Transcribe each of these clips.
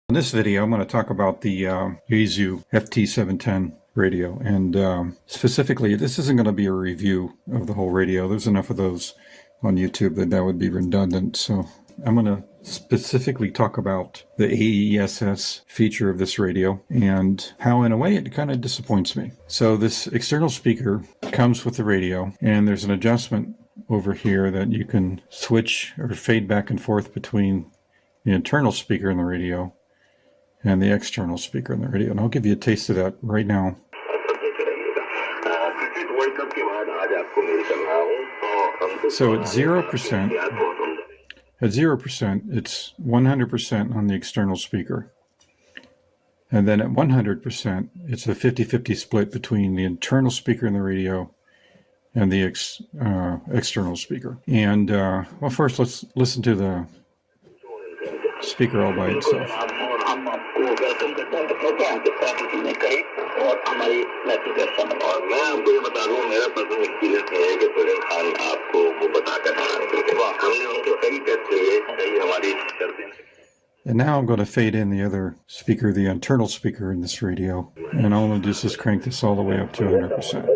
In this video, I'm going to talk about the Yaesu FT710 radio, and specifically, this isn't going to be a review of the whole radio. There's enough of those on YouTube that would be redundant, so I'm going to specifically talk about the AESS feature of this radio and how, in a way, it kind of disappoints me. So this external speaker comes with the radio, and there's an adjustment over here that you can switch or fade back and forth between the internal speaker in the radio and the external speaker in the radio. And I'll give you a taste of that right now. So at 0%, it's 100% on the external speaker. And then at 100%, it's a 50-50 split between the internal speaker in the radio and the external speaker. And, well, first let's listen to the speaker all by itself. And now I'm going to fade in the other speaker, the internal speaker in this radio, and all I'm going to do is just crank this all the way up to 100%.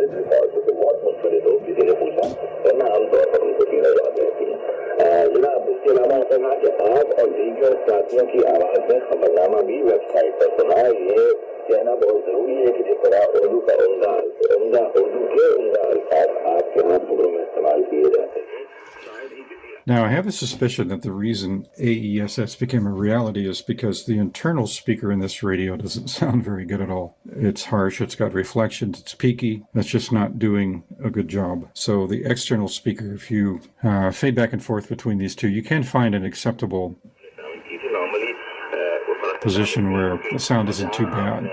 Now, I have a suspicion that the reason AESS became a reality is because the internal speaker in this radio doesn't sound very good at all. It's harsh, it's got reflections, it's peaky, it's just not doing a good job. So the external speaker, if you fade back and forth between these two, you can find an acceptable position where the sound isn't too bad.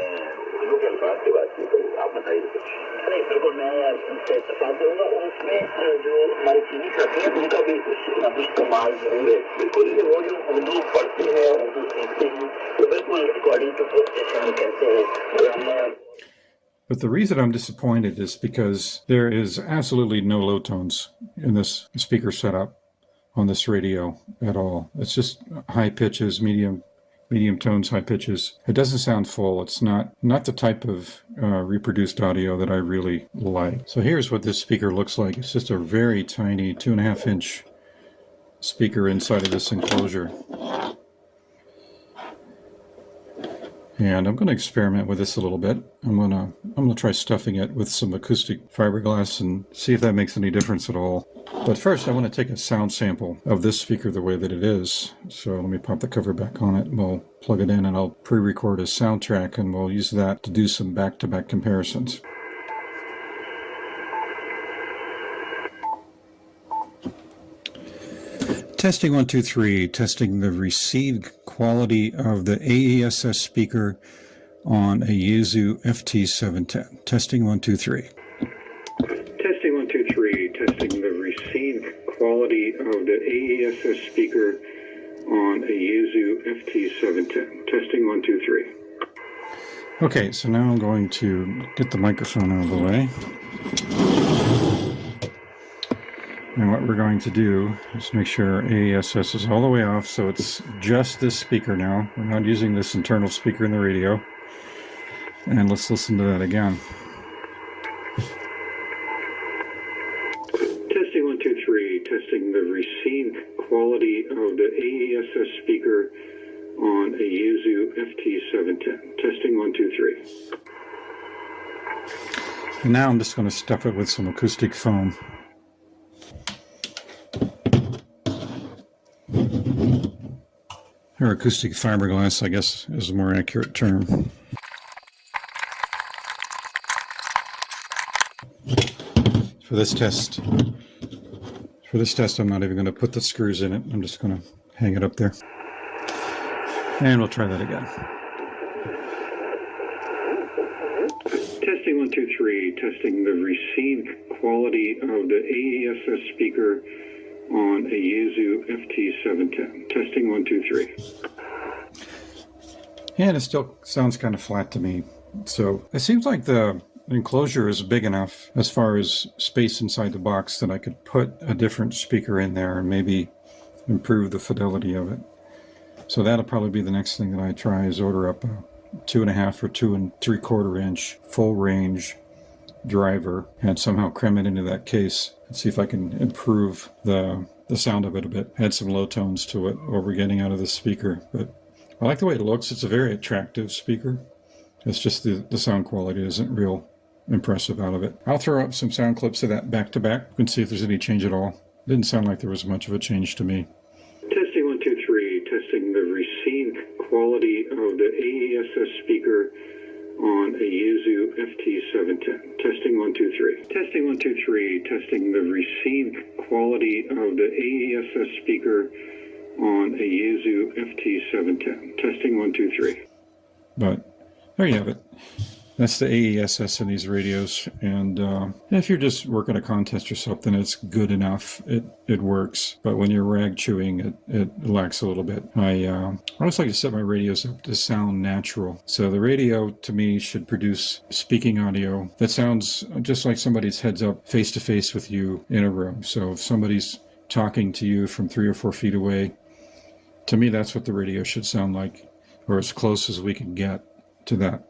But the reason I'm disappointed is because there is absolutely no low tones in this speaker setup on this radio at all. It's just high pitches, medium tones, high pitches. It doesn't sound full. It's not the type of reproduced audio that I really like. So here's what this speaker looks like. It's just a very tiny 2.5-inch speaker inside of this enclosure. And I'm going to experiment with this a little bit. I'm going to try stuffing it with some acoustic fiberglass and see if that makes any difference at all. But first, I want to take a sound sample of this speaker the way that it is. So let me pop the cover back on it, and we'll plug it in, and I'll pre-record a sound track, and we'll use that to do some back-to-back comparisons. Testing 1, 2, 3, testing the received quality of the AESS speaker on a Yaesu FT710. Testing 1, 2, 3. Testing 1, 2, 3, testing the received quality of the AESS speaker on a Yaesu FT710. Testing 1, 2, 3. Okay, so now I'm going to get the microphone out of the way. And what we're going to do is make sure AESS is all the way off, so it's just this speaker now. We're not using this internal speaker in the radio. And let's listen to that again. Testing 1, 2, 3, testing the received quality of the AESS speaker on a Yaesu FT710. Testing 1, 2, 3. And now I'm just going to stuff it with some acoustic foam. Or acoustic fiberglass, I guess, is a more accurate term. For this test, I'm not even going to put the screws in it. I'm just going to hang it up there. And we'll try that again. Testing 1, 2, 3, testing the received quality of the AESS speaker on a Yaesu FT710. Testing 1, 2, 3. And it still sounds kind of flat to me. So it seems like the enclosure is big enough as far as space inside the box that I could put a different speaker in there and maybe improve the fidelity of it. So that'll probably be the next thing that I try, is order up a 2.5 or 2 3/4 inch full range driver and somehow cram it into that case and see if I can improve the sound of it a bit. Add some low tones to it, what we're getting out of this speaker. But I like the way it looks. It's a very attractive speaker. It's just the sound quality isn't real impressive out of it. I'll throw up some sound clips of that back to back and see if there's any change at all. Didn't sound like there was much of a change to me. Testing 1 2 3. Testing the received quality of the AESS speaker on a Yaesu FT710. Testing 1 2 3. Testing 1 2 3. Testing the received quality of the AESS speaker on a Yaesu FT710. Testing 1 2 3. But there you have it. That's the AESS in these radios, and if you're just working a contest or something, it's good enough. It works, but when you're rag chewing, it lacks a little bit. I always like to set my radios up to sound natural. So the radio, to me, should produce speaking audio that sounds just like somebody's heads up face to face with you in a room. So if somebody's talking to you from 3 or 4 feet away, to me, that's what the radio should sound like, or as close as we can get to that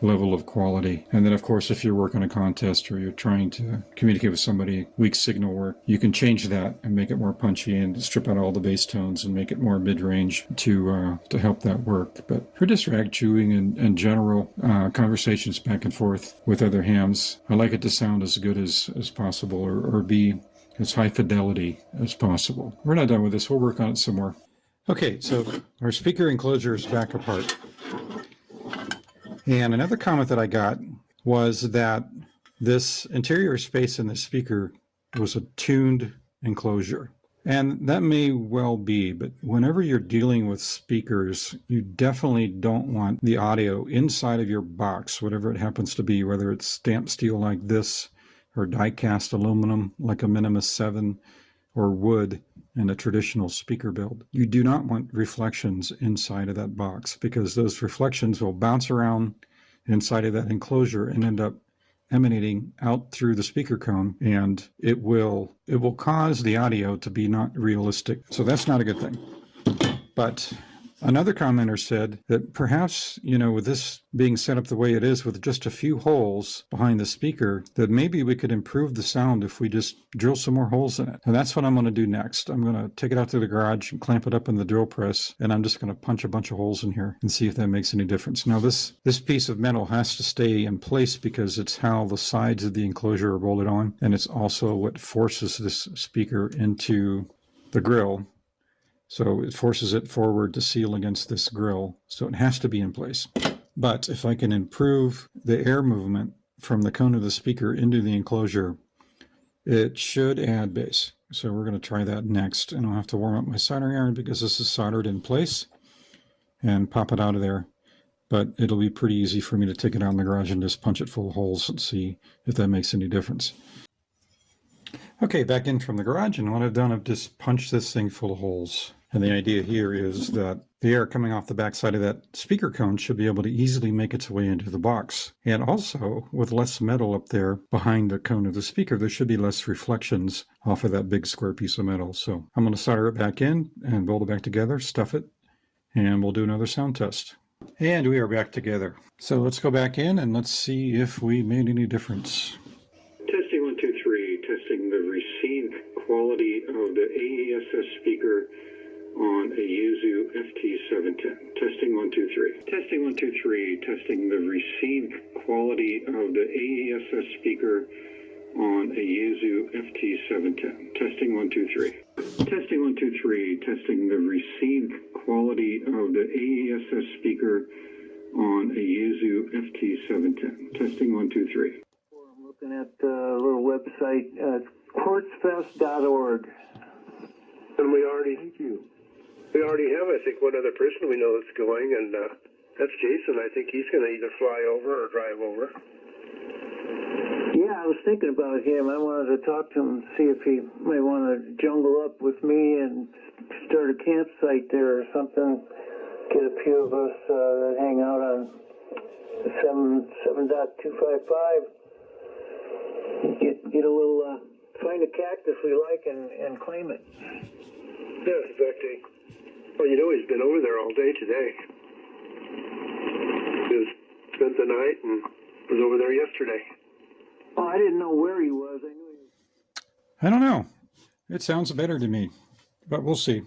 level of quality. And then, of course, if you're working a contest or you're trying to communicate with somebody, weak signal work, you can change that and make it more punchy and strip out all the bass tones and make it more mid-range to help that work. But for just rag chewing and general conversations back and forth with other hams, I like it to sound as good as possible, or be as high fidelity as possible. We're not done with this. We'll work on it some more. Okay, so our speaker enclosure is back apart. And another comment that I got was that this interior space in the speaker was a tuned enclosure. And that may well be, but whenever you're dealing with speakers, you definitely don't want the audio inside of your box, whatever it happens to be, whether it's stamped steel like this, or die-cast aluminum like a Minimus 7, or wood in a traditional speaker build. You do not want reflections inside of that box, because those reflections will bounce around inside of that enclosure and end up emanating out through the speaker cone, and it will cause the audio to be not realistic. So that's not a good thing. But another commenter said that perhaps, with this being set up the way it is with just a few holes behind the speaker, that maybe we could improve the sound if we just drill some more holes in it. And that's what I'm going to do next. I'm going to take it out to the garage and clamp it up in the drill press, and I'm just going to punch a bunch of holes in here and see if that makes any difference. Now, this piece of metal has to stay in place because it's how the sides of the enclosure are bolted on, and it's also what forces this speaker into the grill. So it forces it forward to seal against this grill. So it has to be in place. But if I can improve the air movement from the cone of the speaker into the enclosure, it should add bass. So we're going to try that next. And I'll have to warm up my soldering iron because this is soldered in place, and pop it out of there. But it'll be pretty easy for me to take it out in the garage and just punch it full of holes and see if that makes any difference. Okay, back in from the garage, and what I've done, I've just punched this thing full of holes. And the idea here is that the air coming off the backside of that speaker cone should be able to easily make its way into the box. And also, with less metal up there behind the cone of the speaker, there should be less reflections off of that big square piece of metal. So I'm going to solder it back in and bolt it back together, stuff it, and we'll do another sound test. And we are back together. So let's go back in and let's see if we made any difference. Testing 1 2 3. Testing the received quality of the AESS speaker on a Yaesu FT710. Testing 1 2 3. Testing 1 2 3. Testing the received quality of the AESS speaker on a Yaesu FT710. Testing 1 2 3. Testing 1 2 3. Testing the received quality of the AESS speaker on a Yaesu FT710. Testing 1 2 3. I'm looking at a little website, quartzfest.org. And we already have, I think, one other person we know that's going, and that's Jason. I think he's going to either fly over or drive over. Yeah, I was thinking about him. I wanted to talk to him and see if he might want to jungle up with me and start a campsite there or something. Get a few of us that hang out on 7.255. Get a little, find a cactus we like and claim it. Yes, exactly. Well, you know he's been over there all day today. He spent the night and was over there yesterday. Oh, I didn't know where he was. I knew he was. I don't know. It sounds better to me, but we'll see.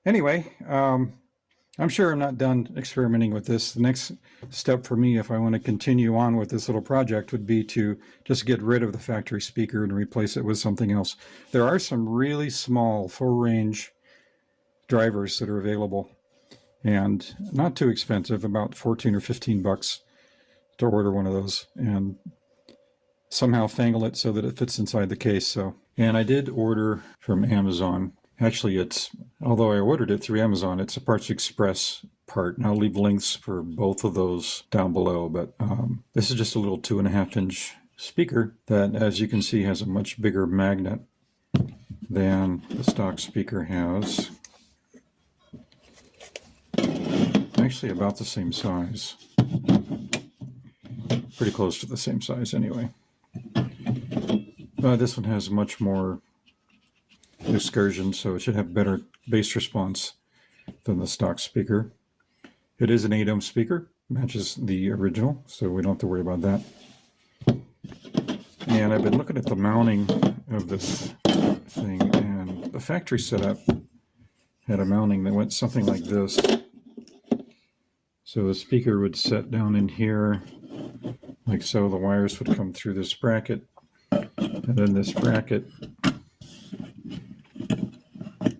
Anyway, I'm sure I'm not done experimenting with this. The next step for me, if I want to continue on with this little project, would be to just get rid of the factory speaker and replace it with something else. There are some really small full-range drivers that are available and not too expensive, about 14 or 15 bucks to order one of those and somehow fangle it so that it fits inside the case. And I did order from Amazon. Actually, although I ordered it through Amazon, it's a Parts Express part, and I'll leave links for both of those down below. But this is just a little 2.5-inch speaker that, as you can see, has a much bigger magnet than the stock speaker has. Actually, about the same size. Pretty close to the same size, anyway. This one has much more excursion, so it should have better bass response than the stock speaker. It is an 8-ohm speaker, matches the original, so we don't have to worry about that. And I've been looking at the mounting of this thing, and the factory setup had a mounting that went something like this. So the speaker would set down in here, like so. The wires would come through this bracket, and then this bracket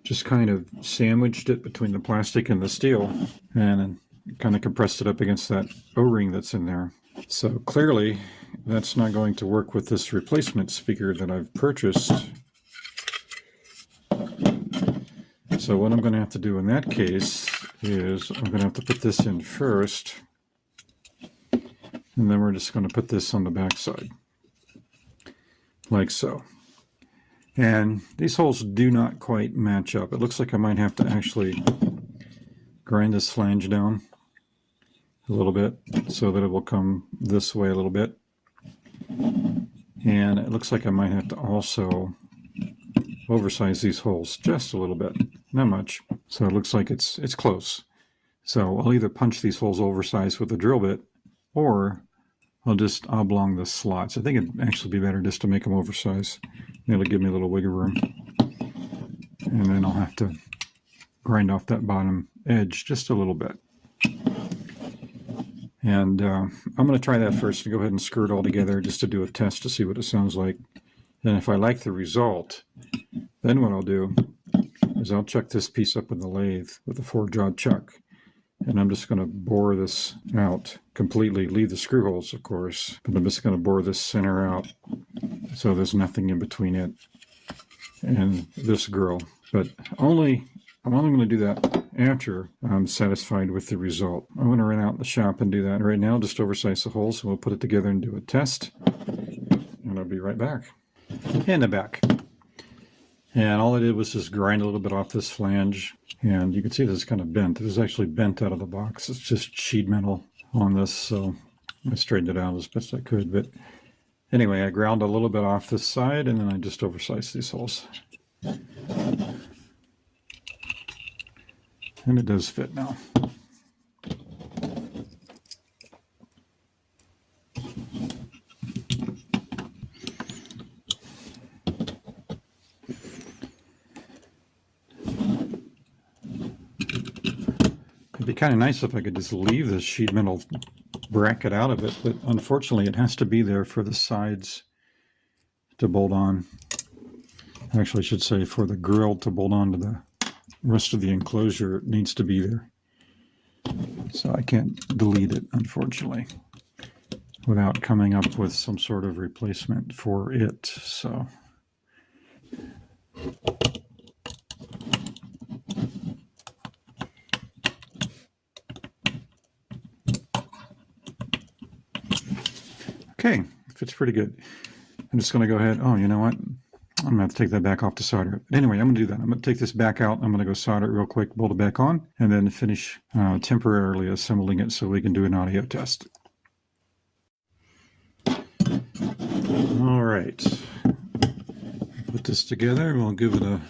just kind of sandwiched it between the plastic and the steel and kind of compressed it up against that O-ring that's in there. So clearly that's not going to work with this replacement speaker that I've purchased. So what I'm going to have to do in that case is I'm going to have to put this in first, and then we're just going to put this on the back side, like so. And these holes do not quite match up. It looks like I might have to actually grind this flange down a little bit so that it will come this way a little bit. And it looks like I might have to also oversize these holes just a little bit, not much. So it looks like it's close. So I'll either punch these holes oversized with a drill bit, or I'll just oblong the slots. I think it'd actually be better just to make them oversized. It'll give me a little wiggle room. And then I'll have to grind off that bottom edge just a little bit. And I'm going to try that first to go ahead and screw it all together just to do a test to see what it sounds like. And if I like the result, then what I'll do is I'll chuck this piece up in the lathe with a 4-jaw chuck. And I'm just going to bore this out completely, leave the screw holes, of course, but I'm just going to bore this center out so there's nothing in between it and this grill. But I'm only going to do that after I'm satisfied with the result. I'm going to run out in the shop and do that. Right now, just oversize the holes, and we'll put it together and do a test. And I'll be right back. In the back. And all I did was just grind a little bit off this flange. And you can see this is kind of bent. It was actually bent out of the box. It's just sheet metal on this, so I straightened it out as best I could. But anyway, I ground a little bit off this side, and then I just oversized these holes. And it does fit now. It'd be kind of nice if I could just leave this sheet metal bracket out of it, but unfortunately it has to be there for the sides to bolt on. Actually, I should say for the grill to bolt on to the rest of the enclosure, it needs to be there. So I can't delete it, unfortunately, without coming up with some sort of replacement for it. So okay, fits pretty good. I'm just going to go ahead. Oh, you know what? I'm going to have to take that back off to solder it. But anyway, I'm going to do that. I'm going to take this back out. I'm going to go solder it real quick, bolt it back on, and then finish temporarily assembling it so we can do an audio test. All right. Put this together. We'll give it a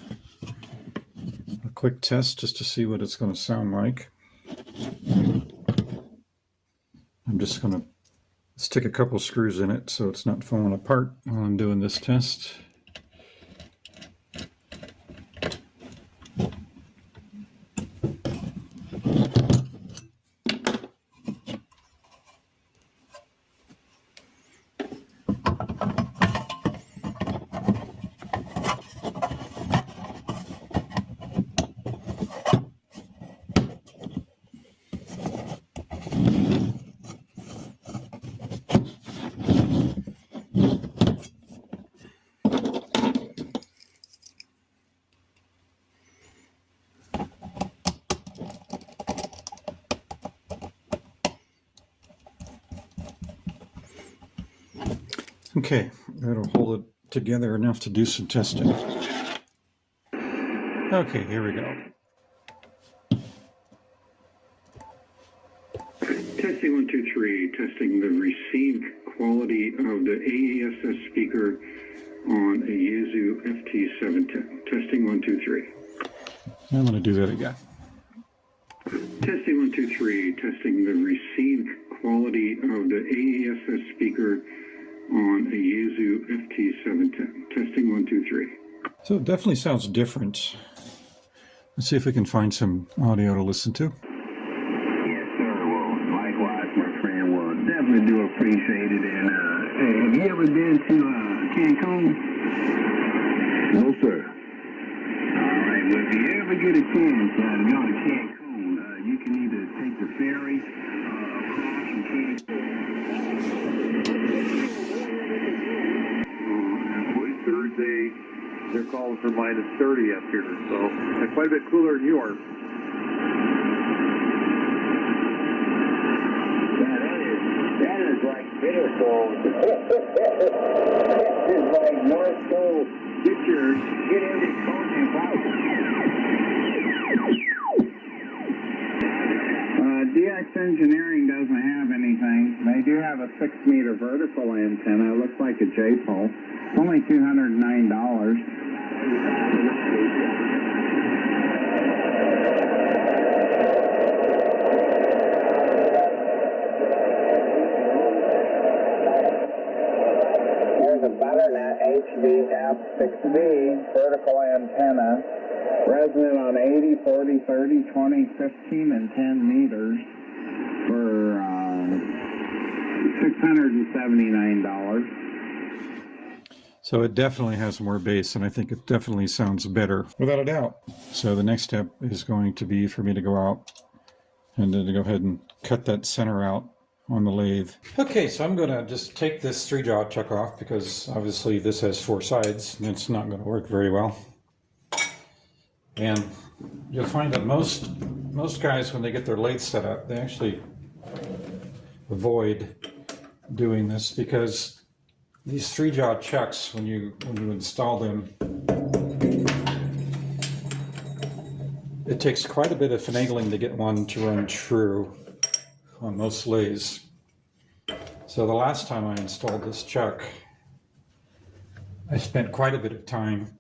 quick test just to see what it's going to sound like. I'm just going to stick a couple screws in it so it's not falling apart while I'm doing this test. Okay, that'll hold it together enough to do some testing. Okay, here we go. Testing 1, 2, 3. Testing the received quality of the AESS speaker on a Yaesu FT710. Testing 1, 2, 3. I'm going to do that again. Testing 1, 2, 3. Testing the received quality of the AESS speaker on a Yaesu FT710. Testing 1, 2, 3. So it definitely sounds different. Let's see if we can find some audio to listen to. Yes, sir. Well, likewise, my friend. Well, definitely do appreciate it. And have you ever been to Cancun? No, sir. All right. Well, if you ever get a chance to go to Cancun, you can either take the ferry across from Cancun. Thursday, they're calling for minus 30 up here, so it's quite a bit cooler than you are. Yeah, that is like beautiful. This is like North Pole. Get into coaching DX Engineering doesn't have anything. They do have a 6-meter vertical antenna. It looks like a J-pole. It's only $209. Here's a Butternut HV-F6V vertical antenna. Resonant on 80, 40, 30, 20, 15, and 10 meters for $679. So it definitely has more bass, and I think it definitely sounds better, without a doubt. So the next step is going to be for me to go out and then to go ahead and cut that center out on the lathe. Okay, so I'm going to just take this 3-jaw chuck off because obviously this has 4 sides and it's not going to work very well. And you'll find that most guys, when they get their lathe set up, they actually avoid doing this because these 3-jaw chucks, when you install them, it takes quite a bit of finagling to get one to run true on most lathes. So the last time I installed this chuck, I spent quite a bit of time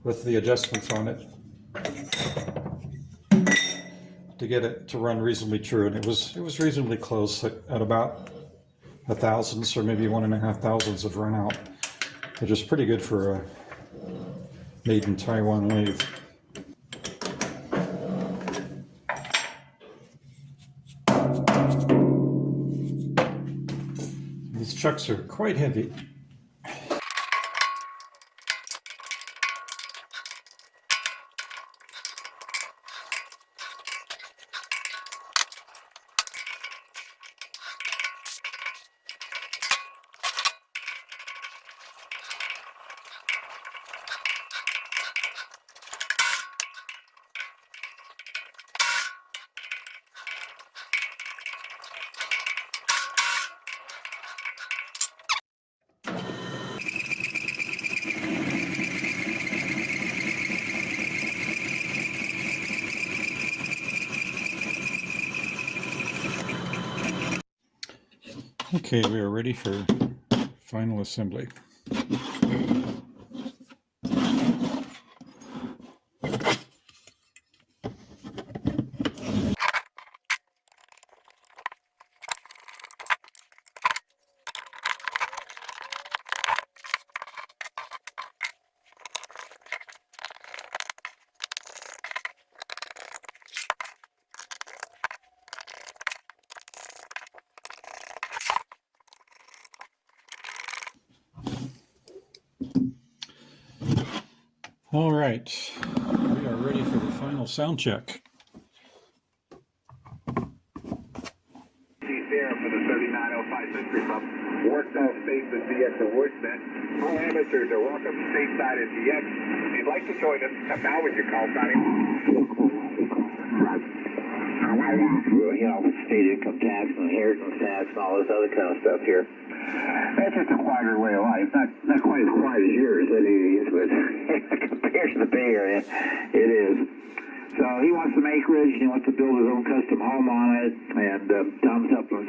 with the adjustments on it to get it to run reasonably true, and it was reasonably close at about 1/1000 or maybe 1.5 of run out, which is pretty good for a made in Taiwan lathe. These chucks are quite heavy. Okay, we are ready for final assembly. All right, we are ready for the final sound check. There for the 3905 Century Club. Warsaw Space and DX Awards net. All amateurs are welcome stateside at DX. If you'd like to join us, come now with your call signing. You know, state income tax and inheritance tax and all this other kind of stuff here. That's just a quieter way of life. Not quite as quiet as yours, that is, but compared to the Bay Area, it is. So he wants some acreage, and he wants to build his own custom home on it, and Tom's helping him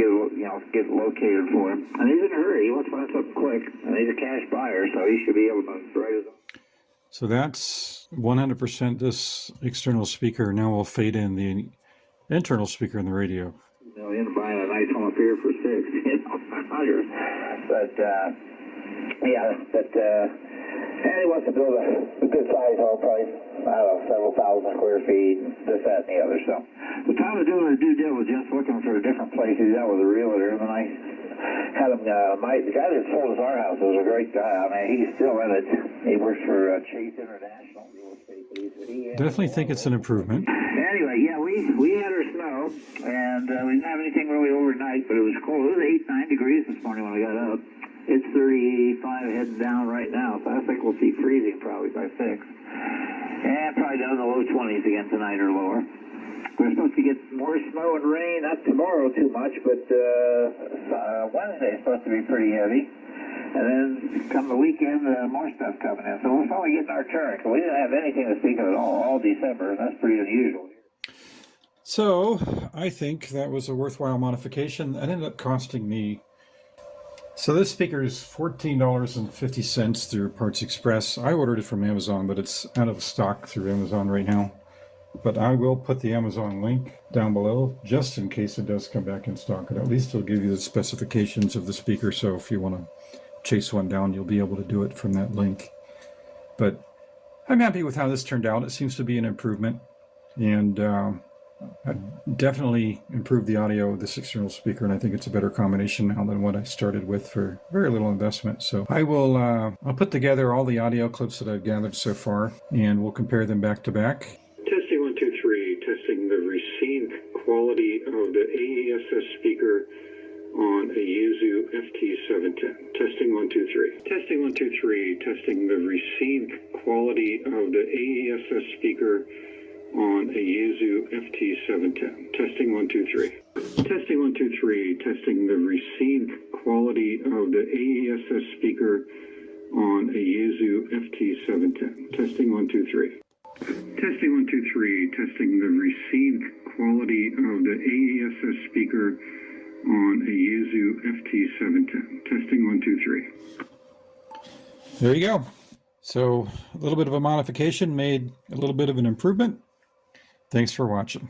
get it located for him. And he's in a hurry. He wants to find something quick, and he's a cash buyer, so he should be able to write his own. So that's 100% this external speaker. Now we'll fade in the internal speaker in the radio. You know, he's buying a nice home up here for $6, you know, $100. But, and he wants to build a good size home, probably, I don't know, several thousand square feet, this, that, and the other. So Tom was doing his due diligence, looking for a different place. He's out with a realtor, and I had him, the guy that sold us our house was a great guy. I mean, he's still in it. He works for Chase International Real Estate. Definitely think it's an improvement. Anyway, yeah, we had our snow, and we didn't have anything really overnight, but it was cold. It was 9 degrees this morning when I got up. It's 35 heading down right now, so I think we'll see freezing probably by 6. And probably down in the low 20s again tonight or lower. We're supposed to get more snow and rain, not tomorrow too much, but Wednesday is supposed to be pretty heavy. And then come the weekend, more stuff coming in. So we're finally getting our turn. So we didn't have anything to speak of at all December, and that's pretty unusual. So I think that was a worthwhile modification. That ended up costing me. So this speaker is $14.50 through Parts Express. I ordered it from Amazon, but it's out of stock through Amazon right now. But I will put the Amazon link down below just in case it does come back in stock. And at least it'll give you the specifications of the speaker. So if you want to chase one down, you'll be able to do it from that link. But I'm happy with how this turned out. It seems to be an improvement. And I definitely improved the audio of this external speaker, and I think it's a better combination now than what I started with for very little investment. So I will I'll put together all the audio clips that I've gathered so far, and we'll compare them back to back. Testing 1, 2, 3. Testing the received quality of the AESS speaker on a Yaesu FT710. Testing 1, 2, 3. Testing 1, 2, 3. Testing the received quality of the AESS speaker on a Yaesu FT710. Testing 1, 2, 3. Testing 1, 2, 3. Testing the received quality of the AESS speaker on a Yaesu FT710. Testing 1, 2, 3. Testing 1, 2, 3. Testing the received quality of the AESS speaker on a Yaesu FT710. Testing 1, 2, 3. There you go. So a little bit of a modification made a little bit of an improvement. Thanks for watching.